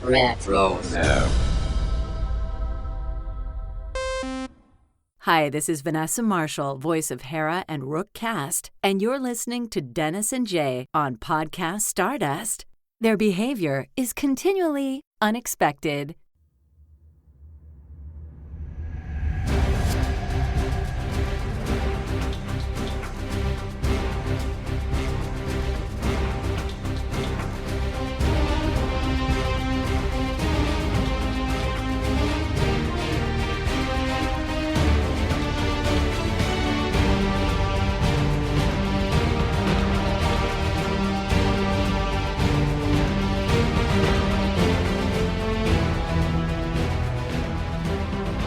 Retro. Hi, this is Vanessa Marshall, voice of Hera and Rook Cast, and you're listening to Dennis and Jay on Podcast Stardust. Their behavior is continually unexpected.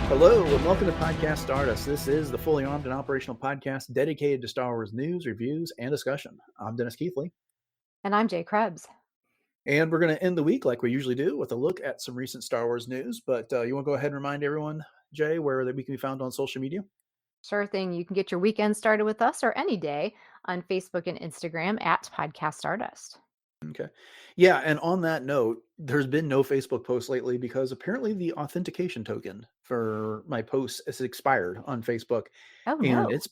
Hello, and welcome to Podcast Stardust. This is the fully armed and operational podcast dedicated to Star Wars news, reviews, and discussion. I'm Dennis Keithley. And I'm Jay Krebs. And we're going to end the week like we usually do with a look at some recent Star Wars news. But you want to go ahead and remind everyone, Jay, where we can be found on social media? Sure thing. You can get your weekend started with us or any day on Facebook and Instagram at Podcast Stardust. Okay. Yeah, and on that note, there's been no Facebook posts lately because apparently the authentication token for my posts has expired on Facebook. Oh, And no. it's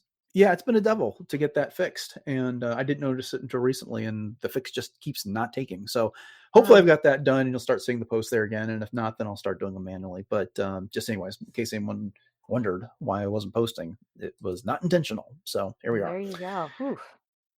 been a devil to get that fixed. And I didn't notice it until recently, and the fix just keeps not taking. So hopefully I've got that done and you'll start seeing the posts there again. And if not, then I'll start doing them manually. But just anyways, in case anyone wondered why I wasn't posting, it was not intentional. So here we are. There you go. Oof.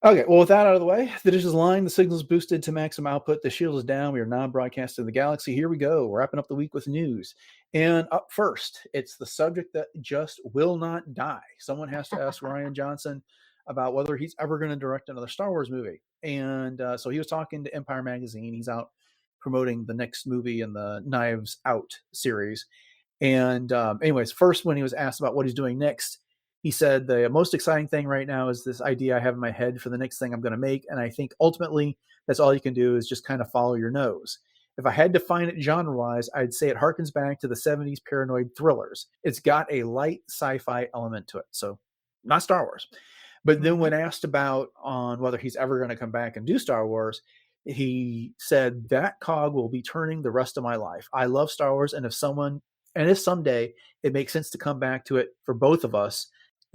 Okay, well, with that out of the way, the dish is lined, the signal's boosted to maximum output, the shield is down, we are now broadcasting the galaxy. Here we go, wrapping up the week with news. And up first, it's the subject that just will not die. Someone has to ask Rian Johnson about whether he's ever going to direct another Star Wars movie. And so he was talking to Empire Magazine. He's out promoting the next movie in the Knives Out series. And anyways, first, when he was asked about what he's doing next, he said, the most exciting thing right now is this idea I have in my head for the next thing I'm going to make. And I think ultimately that's all you can do is just kind of follow your nose. If I had to define it genre-wise, I'd say it harkens back to the 70s paranoid thrillers. It's got a light sci-fi element to it. So not Star Wars. But then when asked about on whether he's ever going to come back and do Star Wars, he said, that cog will be turning the rest of my life. I love Star Wars. And if someday it makes sense to come back to it for both of us,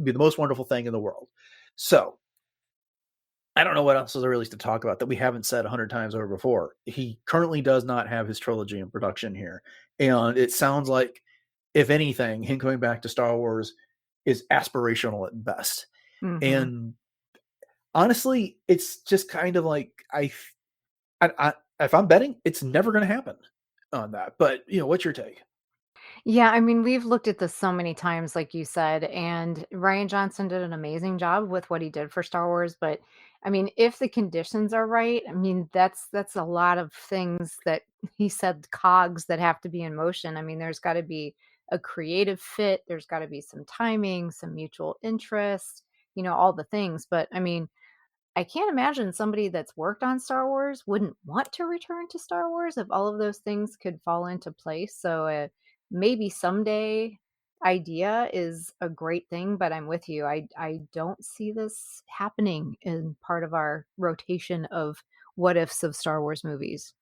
be the most wonderful thing in the world. So I don't know what else is really to talk about that we haven't said 100 times over before. He currently does not have his trilogy in production here. And it sounds like, if anything, him coming back to Star Wars is aspirational at best. Mhm. And honestly, it's just kind of like, if I'm betting, it's never going to happen on that. But, what's your take? Yeah, I mean, we've looked at this so many times, like you said, and Rian Johnson did an amazing job with what he did for Star Wars. But I mean, if the conditions are right, I mean, that's a lot of things that he said, cogs that have to be in motion. I mean, there's got to be a creative fit, there's got to be some timing, some mutual interest, all the things. But I mean, I can't imagine somebody that's worked on Star Wars wouldn't want to return to Star Wars if all of those things could fall into place. So maybe someday idea is a great thing, but I'm with you. I don't see this happening in part of our rotation of what ifs of Star Wars movies.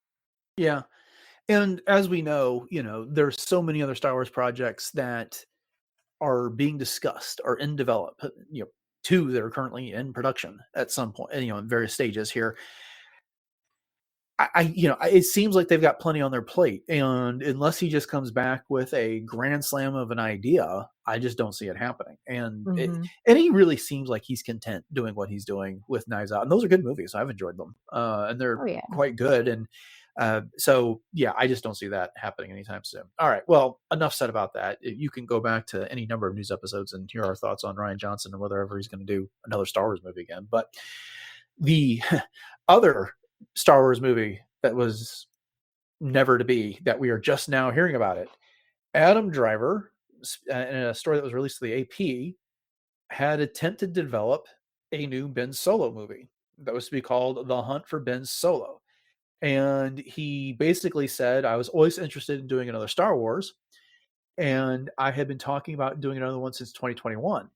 Yeah. And as we know, there's so many other Star Wars projects that are being discussed or in develop, two that are currently in production at some point, in various stages here. It seems like they've got plenty on their plate, and unless he just comes back with a grand slam of an idea, I just don't see it happening. And and he really seems like he's content doing what he's doing with Knives Out, and those are good movies. I've enjoyed them, and they're quite good. And so yeah, I just don't see that happening anytime soon. All right, well, enough said about that. You can go back to any number of news episodes and hear our thoughts on Rian Johnson and whether ever he's going to do another Star Wars movie again. But the other Star Wars movie that was never to be, that we are just now hearing about it, Adam Driver, in a story that was released to the AP, had attempted to develop a new Ben Solo movie that was to be called The Hunt for Ben Solo. And he basically said, I was always interested in doing another Star Wars, and I had been talking about doing another one since 2021.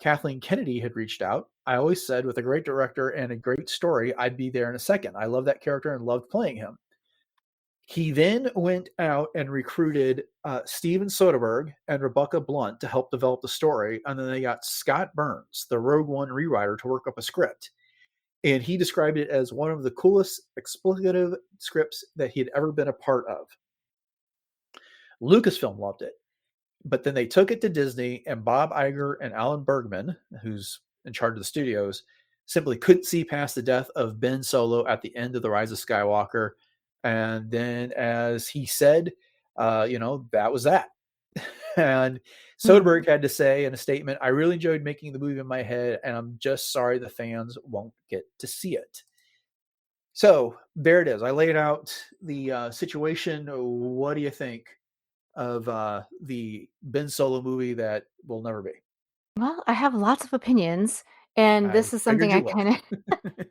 Kathleen Kennedy had reached out. I always said, with a great director and a great story, I'd be there in a second. I love that character and loved playing him. He then went out and recruited Steven Soderbergh and Rebecca Blunt to help develop the story. And then they got Scott Burns, the Rogue One rewriter, to work up a script. And he described it as one of the coolest exploitative scripts that he had ever been a part of. Lucasfilm loved it. But then they took it to Disney, and Bob Iger and Alan Bergman, who's in charge of the studios, simply couldn't see past the death of Ben Solo at the end of The Rise of Skywalker. And then, as he said, that was that. And Soderbergh had to say in a statement, "I really enjoyed making the movie in my head, and I'm just sorry the fans won't get to see it." So there it is. I laid out the situation. What do you think of the Ben Solo movie that will never be? Well, I have lots of opinions, and I this is figured something you I would. kind of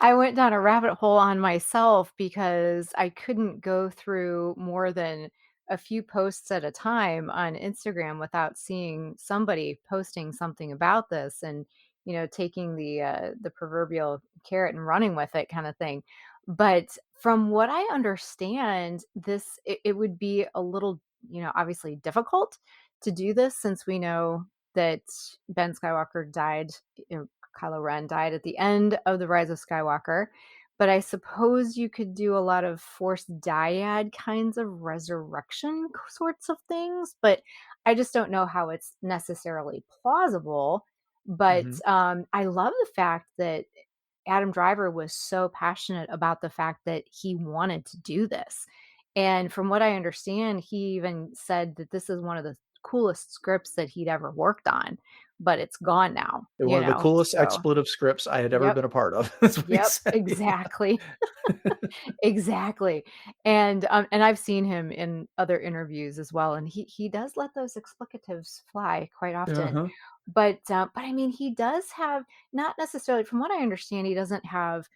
I went down a rabbit hole on myself because I couldn't go through more than a few posts at a time on Instagram without seeing somebody posting something about this and, taking the proverbial carrot and running with it kind of thing. But from what I understand, it would be a little, obviously difficult to do this since we know that Ben Skywalker died, Kylo Ren died at the end of The Rise of Skywalker. But I suppose you could do a lot of Force dyad kinds of resurrection sorts of things, but I just don't know how it's necessarily plausible. But Mhm. I love the fact that Adam Driver was so passionate about the fact that he wanted to do this. And from what I understand, he even said that this is one of the coolest scripts that he'd ever worked on, but it's gone now, One of the coolest So, expletive scripts I had ever yep, been a part of. That's what he yep, said. Yeah. exactly. Exactly. And I've seen him in other interviews as well, and he does let those explicatives fly quite often. Uh-huh. But I mean, he does have, not necessarily, from what I understand, he doesn't have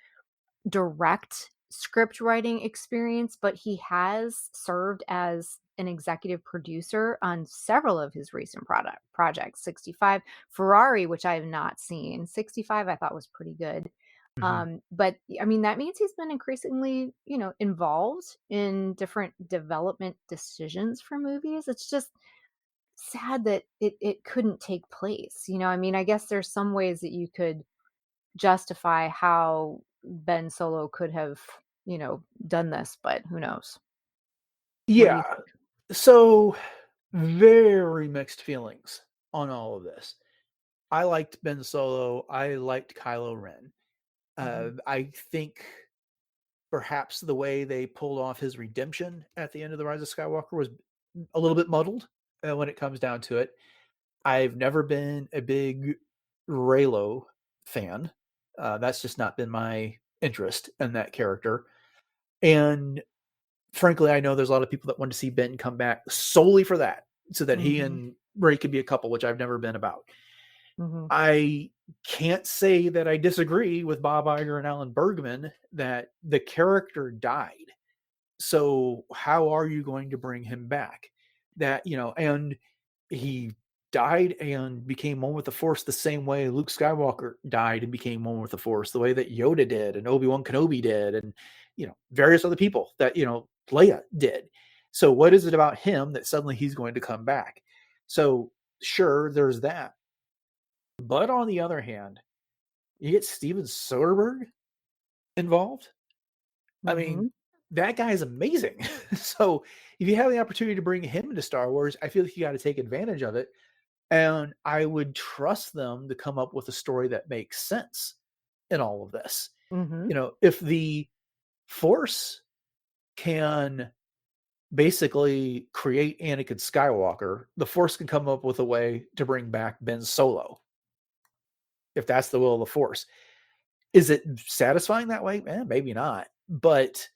direct script writing experience, but he has served as an executive producer on several of his recent projects. 65, Ferrari, which I have not seen. 65 I thought was pretty good. Mhm. But I mean, that means he's been increasingly, involved in different development decisions for movies. It's just sad that it couldn't take place. I mean, I guess there's some ways that you could justify how Ben Solo could have, done this, but who knows? What do you Yeah. So very mixed feelings on all of this. I liked Ben Solo. I liked Kylo Ren. think? I think perhaps the way they pulled off his redemption at the end of The Rise of Skywalker was a little bit muddled when it comes down to it. I've never been a big Reylo fan. That's just not been my interest in that character. And frankly, I know there's a lot of people that want to see Ben come back solely for that, so that he Mhm. and Rey could be a couple, which I've never been about. Mhm. I can't say that I disagree with Bob Iger and Alan Bergman that the character died. So how are you going to bring him back? And he died and became one with the Force the same way Luke Skywalker died and became one with the Force, the way that Yoda did and Obi-Wan Kenobi did, and various other people that Leia did. So what is it about him that suddenly he's going to come back? So sure, there's that. But on the other hand, you get Steven Soderbergh involved. I mean, Mhm. that guy is amazing. So if you have the opportunity to bring him into Star Wars, I feel like you got to take advantage of it. And I would trust them to come up with a story that makes sense in all of this. Mhm. If the Force can basically create Anakin Skywalker, the Force can come up with a way to bring back Ben Solo, if that's the will of the Force. Is it satisfying that way? Maybe not. But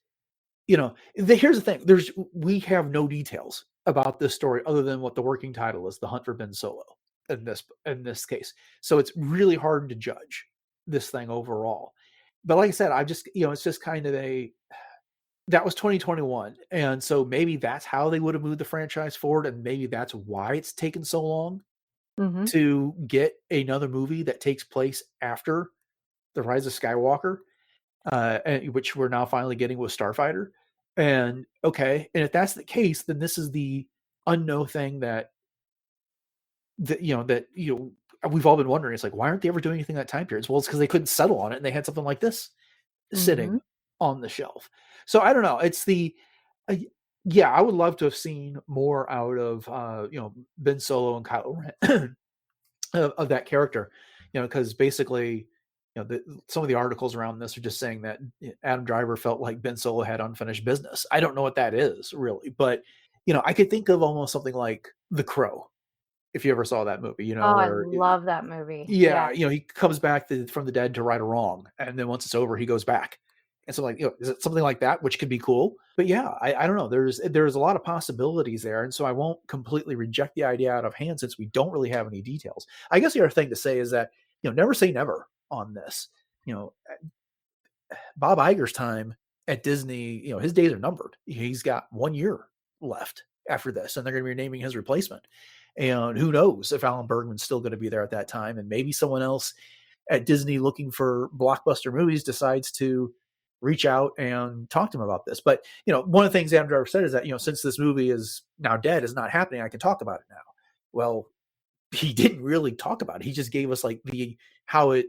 here's the thing: we have no details about this story other than what the working title is, "The Hunt for Ben Solo," in this case. So it's really hard to judge this thing overall. But like I said, I just it's just kind of that was 2021, and so maybe that's how they would have moved the franchise forward, and maybe that's why it's taken so long Mhm. to get another movie that takes place after the Rise of Skywalker, which we're now finally getting with Starfighter. And okay, and if that's the case, then this is the unknown thing that we've all been wondering. It's like, why aren't they ever doing anything that time period? Well, it's because they couldn't settle on it, and they had something like this Mm-hmm. sitting on the shelf. So I don't know. It's uh, yeah, I would love to have seen more out of Ben Solo and Kylo Ren of that character, because basically, some of the articles around this are just saying that Adam Driver felt like Ben Solo had unfinished business. I don't know what that is really, but I could think of almost something like The Crow, if you ever saw that movie, Oh, I where love that movie. yeah, Yeah. he comes back from the dead to right a wrong, and then once it's over, he goes back. And so, like, is it something like that, which could be cool? But yeah, I don't know. There's a lot of possibilities there, and so I won't completely reject the idea out of hand since we don't really have any details. I guess the other thing to say is that never say never on this. You know, Bob Iger's time at Disney, his days are numbered. He's got 1 year left after this, and they're going to be naming his replacement. And who knows if Alan Bergman's still going to be there at that time, and maybe someone else at Disney looking for blockbuster movies decides to reach out and talk to him about this. But one of the things Adam Driver said is that since this movie is now dead, is not happening, I can talk about it now. Well, he didn't really talk about it. He just gave us like the how it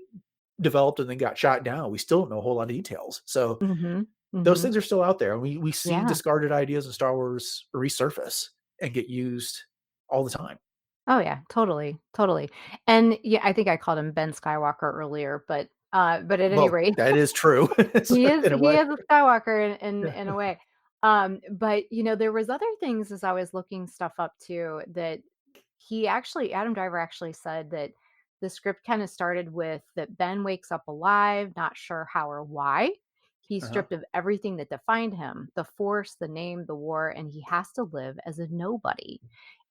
developed and then got shot down. We still don't know a whole lot of details. So Mm-hmm. those Mm-hmm. things are still out there. And we see Yeah. discarded ideas in Star Wars resurface and get used all the time. Oh yeah, totally, totally. And yeah, I think I called him Ben Skywalker earlier, but at any Well, rate, that is true in a he way. is a Skywalker Yeah. in a way. But there was other things as I was looking stuff up too that Adam Driver actually said that the script kind of started with that Ben wakes up alive, not sure how or why. He's Uh-huh. stripped of everything that defined him, the force, the name, the war, and he has to live as a nobody.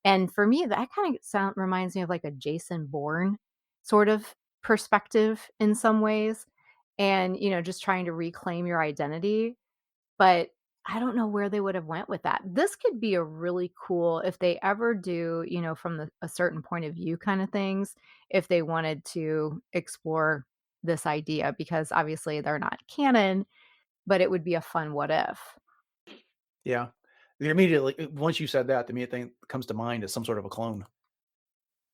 And for me, that kind of sound reminds me of like a Jason Bourne sort of perspective in some ways. And, just trying to reclaim your identity. But I don't know where they would have went with that. This could be a really cool if they ever do, from a certain point of view kind of things, if they wanted to explore this idea, because obviously they're not canon, but it would be a fun what if. Yeah. Immediately, once you said that, the immediate thing that comes to mind is some sort of a clone,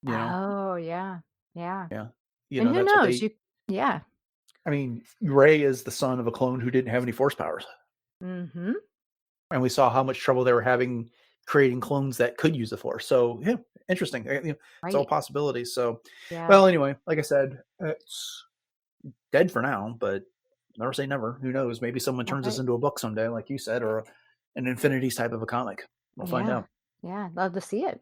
you know? Oh, yeah. Yeah. Yeah. And who That's what knows? they, Yeah. I mean, Ray is the son of a clone who didn't have any force powers. Mhm. And we saw how much trouble they were having creating clones that could use the force. So, yeah, interesting. It's all Right. possibilities. So, Yeah. well, anyway, like I said, it's dead for now, but never say never. Who knows? Maybe someone That's turns this right. into a book someday, like you said, or an Infinities type of a comic. We'll find Yeah. out. Yeah. Love to see it.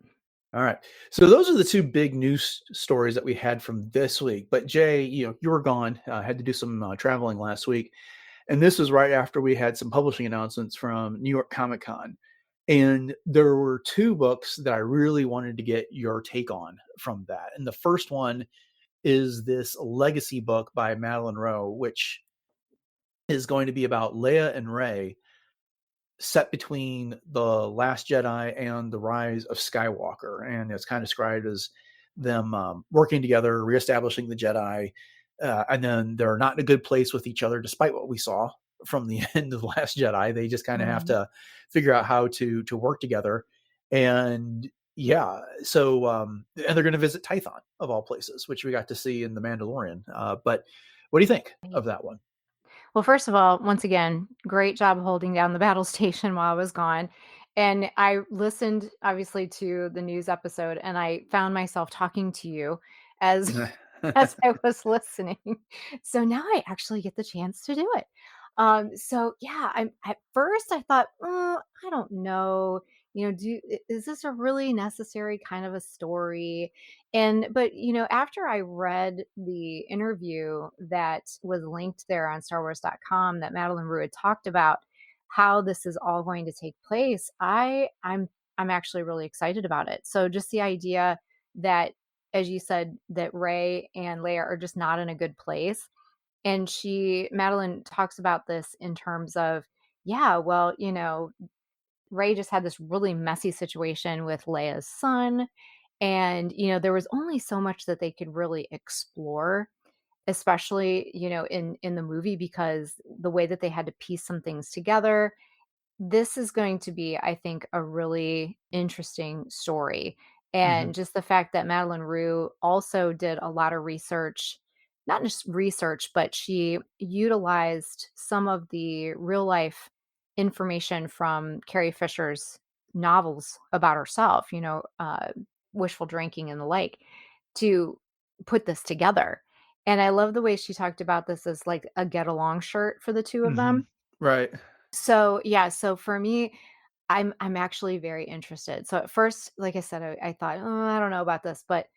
All right. So those are the two big news stories that we had from this week. But Jay, you were gone. Had to do some traveling last week, and this was right after we had some publishing announcements from New York Comic Con. And there were two books that I really wanted to get your take on from that. And the first one is this legacy book by Madeline Rowe, which is going to be about Leia and Rey set between the Last Jedi and the Rise of Skywalker, and it's kind of described as them working together, reestablishing the Jedi, and then they're not in a good place with each other, despite what we saw from the end of the Last Jedi. They just kind of have Mhm. to figure out how to work together, and yeah, so and they're going to visit Tython of all places, which we got to see in the Mandalorian. But what do you think Right. of that one? Well, first of all, once again, great job holding down the battle station while I was gone. And I listened obviously to the news episode and I found myself talking to you as as I was listening. So now I actually get the chance to do it. So yeah, I'm at first I thought, oh, I don't know, is this a really necessary kind of a story? But after I read the interview that was linked there on StarWars.com that Madeline Rue had talked about how this is all going to take place, I'm actually really excited about it. So just the idea that, as you said, that Ray and Leia are just not in a good place. And Madeline talks about this in terms of, yeah, well, Ray just had this really messy situation with Leia's son. And, there was only so much that they could really explore, especially, in the movie, because the way that they had to piece some things together. this is going to be, I think, a really interesting story. Hmm. And just the fact that Madeline Rue also did a lot of research, not just research, but she utilized some of the real life information from Carrie Fisher's novels about herself, wishful drinking and the like, to put this together. And I love the way she talked about this as like a get along shirt for the two of Hmm. them. Right. So, yeah, so for me, I'm actually very interested. So at first, like I said, I thought, "Oh, I don't know about this," but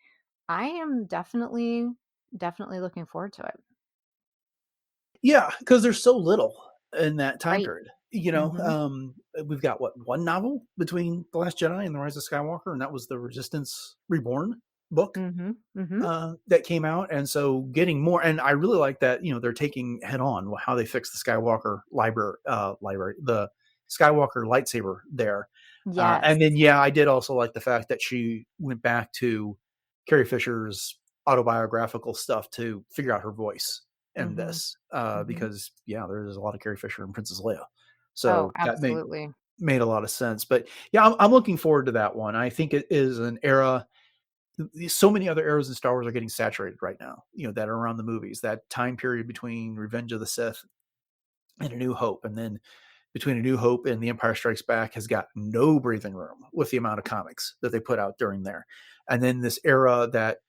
I am definitely looking forward to it. Yeah, because there's so little in that time Right. period. Mhm. We've got what, one novel between The Last Jedi and The Rise of Skywalker, and that was the Resistance Reborn book Mhm. Mhm. that came out. And so getting more, and I really like that, they're taking head on how they fix the Skywalker library, the Skywalker lightsaber there. Yes. And then, yeah, I did also like the fact that she went back to Carrie Fisher's autobiographical stuff to figure out her voice in Mhm. this, Mhm. because, yeah, there's a lot of Carrie Fisher and Princess Leia. Oh, So that absolutely. made a lot of sense. But yeah, I'm looking forward to that one. I think it is an era. So many other eras in Star Wars are getting saturated right now, that are around the movies. That time period between Revenge of the Sith and A New Hope, and then between A New Hope and The Empire Strikes Back has got no breathing room with the amount of comics that they put out during there. And then this era that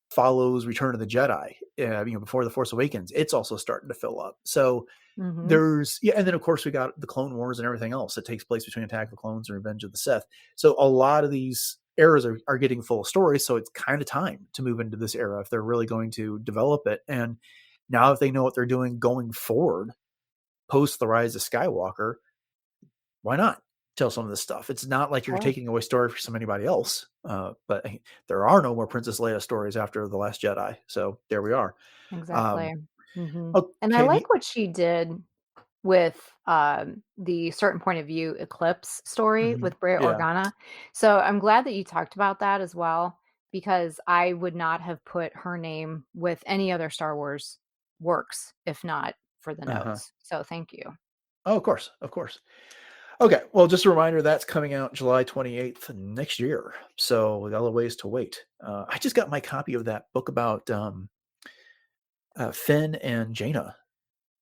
follows Return of the Jedi, before The Force Awakens, it's also starting to fill up. So Mhm. and then of course we got the Clone Wars and everything else that takes place between Attack of the Clones and Revenge of the Sith. So a lot of these eras are getting full of stories. So it's kind of time to move into this era if they're really going to develop it. And now that they know what they're doing going forward, post the Rise of Skywalker, why not tell some of this stuff? It's not like you're Sure. taking away story from anybody else. But there are no more Princess Leia stories after The Last Jedi. So there we are. Um, Exactly. Mhm. And I okay. like what she did with, the certain point of view eclipse story Mhm. with Brer Yeah. Organa. So I'm glad that you talked about that as well, because I would not have put her name with any other Star Wars works if not for the Uh-huh. notes. So thank you. Oh, of course. Of course. Okay, well, just a reminder that's coming out July 28th next year. So we got a ways to wait. I just got my copy of that book about Finn and Jaina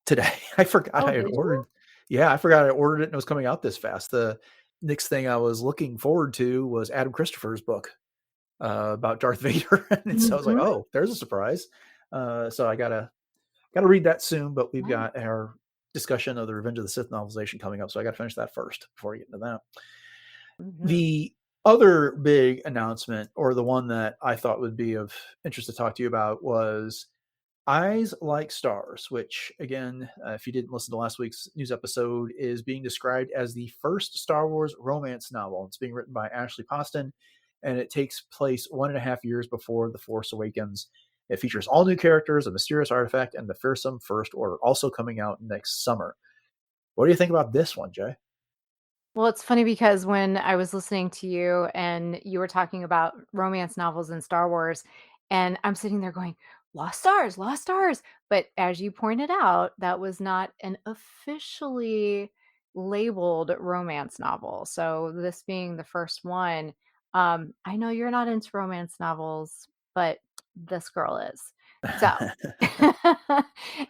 today. I forgot Oh, I had did you? ordered. Yeah, I forgot I ordered it and it was coming out this fast. The next thing I was looking forward to was Adam Christopher's book about Darth Vader, and so I was like, Mhm. "Oh, there's a surprise." So I gotta read that soon. But we've Nice. got our discussion of the Revenge of the Sith novelization coming up, so I got to finish that first before I get into that. Mhm. The other big announcement, or the one that I thought would be of interest to talk to you about, was Eyes Like Stars, which, again, if you didn't listen to last week's news episode, is being described as the first Star Wars romance novel. It's being written by Ashley Poston, and it takes place 1.5 years before The Force Awakens. It features all new characters, a mysterious artifact, and the fearsome First Order, also coming out next summer. What do you think about this one, Jay? Well, it's funny because when I was listening to you and you were talking about romance novels in Star Wars, and I'm sitting there going, Lost Stars, Lost Stars. But as you pointed out, that was not an officially labeled romance novel. So this being the first one, I know you're not into romance novels, but this girl is. So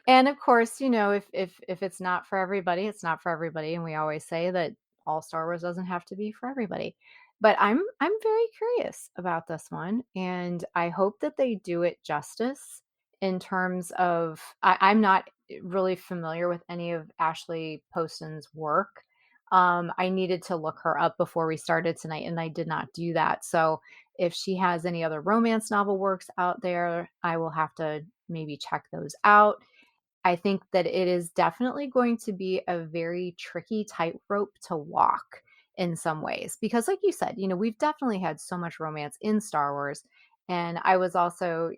and of course, if it's not for everybody, it's not for everybody. And we always say that all Star Wars doesn't have to be for everybody. But I'm very curious about this one, and I hope that they do it justice in terms of I'm not really familiar with any of Ashley Poston's work. I needed to look her up before we started tonight, and I did not do that. So if she has any other romance novel works out there, I will have to maybe check those out. I think that it is definitely going to be a very tricky tightrope to walk in some ways because like you said, we've definitely had so much romance in Star Wars. And I was also,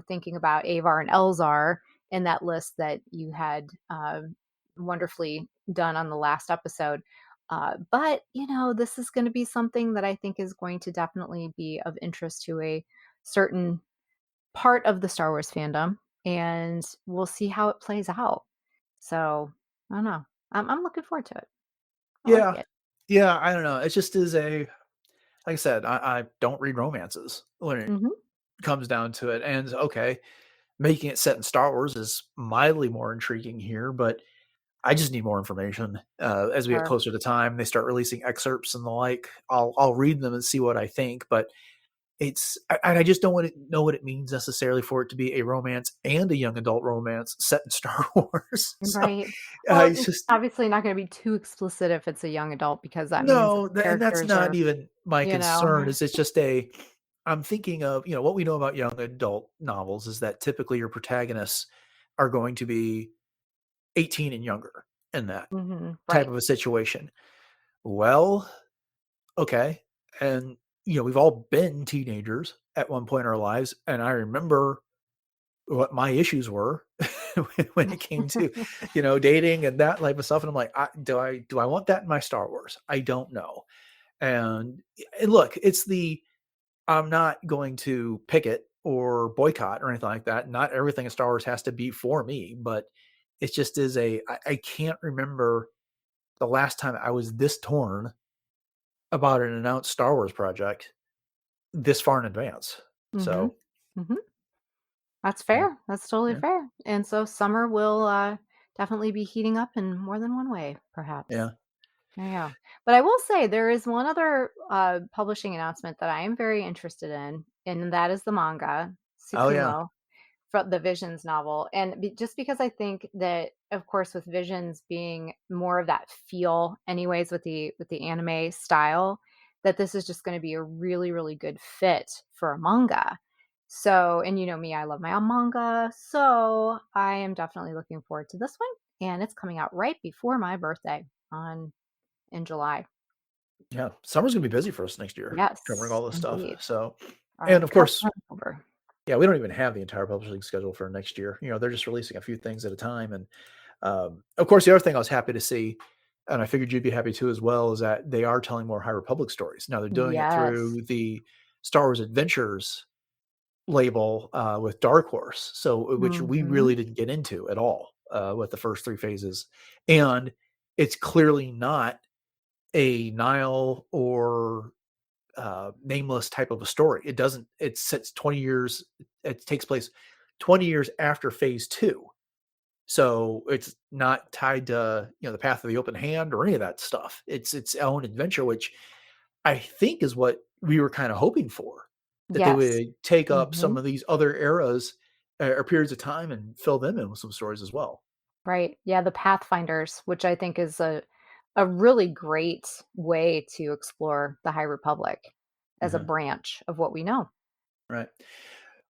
thinking about Avar and Elzar in that list that you had wonderfully done on the last episode. But, this is going to be something that I think is going to definitely be of interest to a certain part of the Star Wars fandom, and we'll see how it plays out. So, I don't know. I'm looking forward to it. I like Yeah. it. Yeah. I don't know. It just is like I said, I don't read romances when it Mhm. comes down to it. And okay, making it set in Star Wars is mildly more intriguing here, but I just need more information. As we get Sure. closer to time, they start releasing excerpts and the like. I'll read them and see what I think, but I just don't want to know what it means necessarily for it to be a romance and a young adult romance set in Star Wars. So Right. Well, it's it's just obviously not gonna be too explicit if it's a young adult because that means that no, the and that's characters not are, even my you know. concern. Is it's just I'm thinking of what we know about young adult novels is that typically your protagonists are going to be 18 and younger in that Mhm. type Right. of a situation. Well, okay. And, we've all been teenagers at one point in our lives. And I remember what my issues were when it came to, dating and that type of stuff. And I'm like, do I want that in my Star Wars? I don't know. And look, I'm not going to picket or boycott or anything like that. Not everything in Star Wars has to be for me, but it just is I can't remember the last time I was this torn about an announced Star Wars project this far in advance. Mhm. So, Mhm. That's yeah, fair. That's totally yeah, fair. And so summer will, definitely be heating up in more than one way, perhaps. yeah. Yeah. But I will say there is one other, publishing announcement that I am very interested in, and that is the manga, Oh, yeah. Tsukumo. From the Visions novel, and just because I think that, of course, with Visions being more of that feel, anyways, with the anime style, that this is just going to be a really, really good fit for a manga. So, and you know me, I love my own manga, so I am definitely looking forward to this one, and it's coming out right before my birthday on in July. Yeah. Summer's gonna be busy for us next year covering Yes, all this stuff. indeed. So, All and right, of come course, on over. yeah, we don't even have the entire publishing schedule for next year. They're just releasing a few things at a time. And of course, the other thing I was happy to see, and I figured you'd be happy too as well, is that they are telling more High Republic stories. Now they're doing it Yes. through the Star Wars Adventures label with Dark Horse, so which we Mhm. really didn't get into at all with the first three phases. And it's clearly not a Nile or nameless type of a story. It doesn't. It sets 20 years. It takes place 20 years after phase two. So it's not tied to the path of the open hand or any of that stuff. It's its own adventure, which I think is what we were kind of hoping for, that they Yes. would take up some Mhm. of these other eras or periods of time and fill them in with some stories as well. Right. Yeah, the Pathfinders, which I think is a really great way to explore the High Republic as a Mhm. branch of what we know. Right.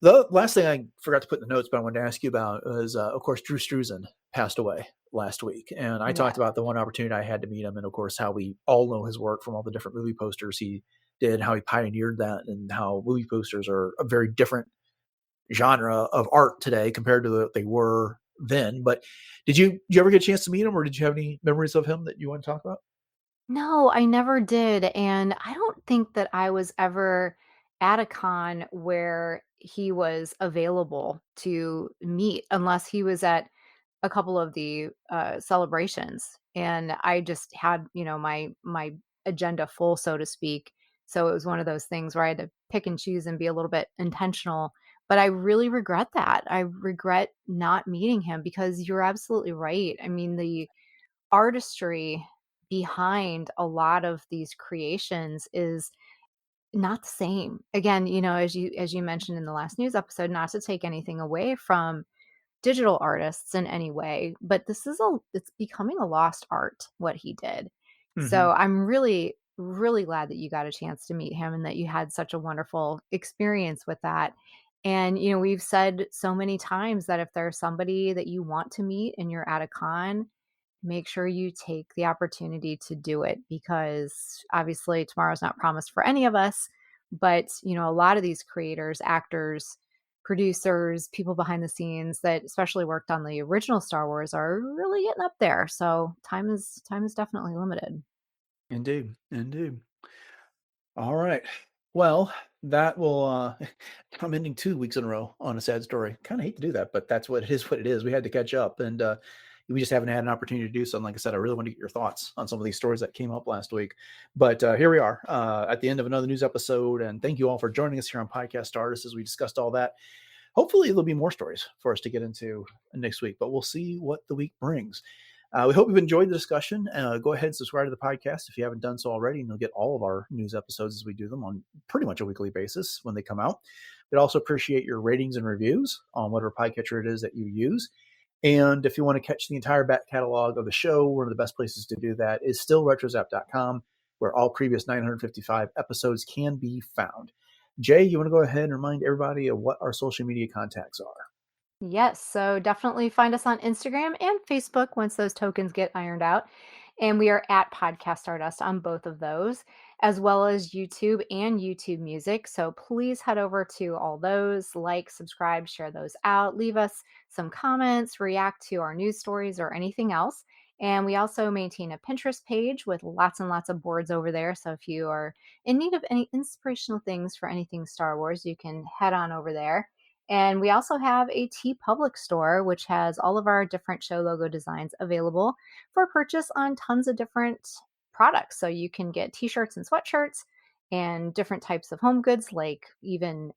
The last thing I forgot to put in the notes, but I wanted to ask you about was, of course, Drew Struzan passed away last week, and I talked Yeah. about the one opportunity I had to meet him, and of course, how we all know his work from all the different movie posters he did, how he pioneered that, and how movie posters are a very different genre of art today compared to what they were then. But did you ever get a chance to meet him, or did you have any memories of him that you want to talk about? No, I never did, and I don't think that I was ever at a con where he was available to meet unless he was at a couple of the, celebrations, and I just had, my agenda full, so to speak. So it was one of those things where I had to pick and choose and be a little bit intentional, but I really regret that. I regret not meeting him because you're absolutely right. I mean, the artistry behind a lot of these creations is not the same. Again, as you mentioned in the last news episode, not to take anything away from digital artists in any way, but it's becoming a lost art what he did. So Hmm. I'm really, really glad that you got a chance to meet him and that you had such a wonderful experience with that. And we've said so many times that if there's somebody that you want to meet and you're at a con, make sure you take the opportunity to do it because obviously tomorrow's not promised for any of us, but a lot of these creators, actors, producers, people behind the scenes that especially worked on the original Star Wars are really getting up there. So time is definitely limited. Indeed, indeed. All right. Well, that will I'm ending 2 weeks in a row on a sad story. Kind of hate to do that, but that's what it is. What it is. We had to catch up, and We just haven't had an opportunity to do so. And like I said, I really want to get your thoughts on some of these stories that came up last week. But here we are at the end of another news episode. And thank you all for joining us here on Podcast Stardust as we discussed all that. Hopefully there'll be more stories for us to get into next week, but we'll see what the week brings. We hope you've enjoyed the discussion. Go ahead and subscribe to the podcast if you haven't done so already, and you'll get all of our news episodes as we do them on pretty much a weekly basis when they come out. We'd also appreciate your ratings and reviews on whatever podcatcher it is that you use. And if you want to catch the entire back catalog of the show, one of the best places to do that is still retrozap.com, where all previous 955 episodes can be found. Jay, you want to go ahead and remind everybody of what our social media contacts are? Yes, so definitely find us on Instagram and Facebook once those tokens get ironed out. And we are at Podcast Stardust on both of those, as well as YouTube and YouTube Music. So please head over to all those, like, subscribe, share those out, leave us some comments, react to our news stories or anything else. And we also maintain a Pinterest page with lots and lots of boards over there. So if you are in need of any inspirational things for anything Star Wars, you can head on over there. And we also have a TeePublic store, which has all of our different show logo designs available for purchase on tons of different products. So you can get t-shirts and sweatshirts and different types of home goods, like even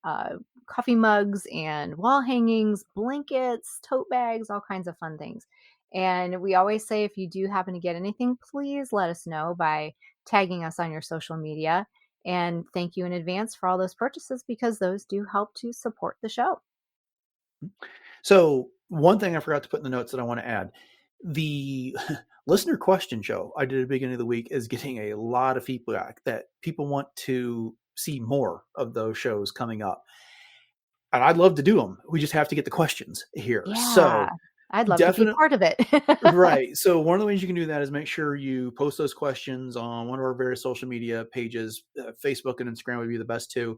coffee mugs and wall hangings, blankets, tote bags, all kinds of fun things. And we always say, if you do happen to get anything, please let us know by tagging us on your social media. And thank you in advance for all those purchases, because those do help to support the show. So one thing I forgot to put in the notes that I want to add, the listener question show I did at the beginning of the week is getting a lot of feedback that people want to see more of those shows coming up. And I'd love to do them. We just have to get the questions here. Yeah, so I'd love to be part of it. Right. So one of the ways you can do that is make sure you post those questions on one of our various social media pages. Facebook and Instagram would be the best two.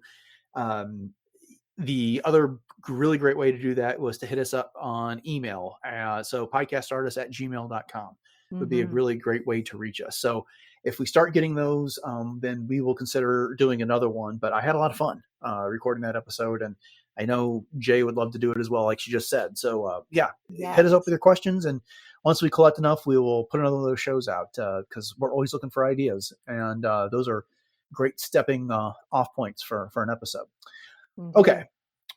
The other really great way to do that was to hit us up on email. So podcastartist@gmail.com would be a really great way to reach us. So if we start getting those, then we will consider doing another one. But I had a lot of fun recording that episode, and I know Jay would love to do it as well, like she just said. So hit us up with your questions. And once we collect enough, we will put another one of those shows out because we're always looking for ideas. And those are great stepping off points for an episode. Okay.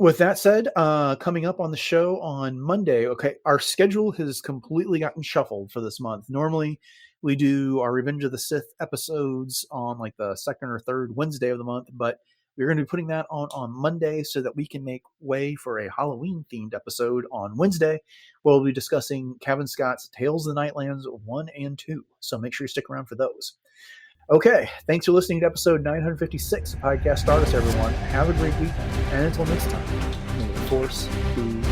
With that said, coming up on the show on Monday, our schedule has completely gotten shuffled for this month. Normally, we do our Revenge of the Sith episodes on like the second or third Wednesday of the month, but we're going to be putting that on Monday so that we can make way for a Halloween-themed episode on Wednesday. We'll be discussing Kevin Scott's Tales of the Nightlands 1 and 2, so make sure you stick around for those. Okay, thanks for listening to episode 956 of Podcast Stardust, everyone. Have a great week, and until next time, may the Force be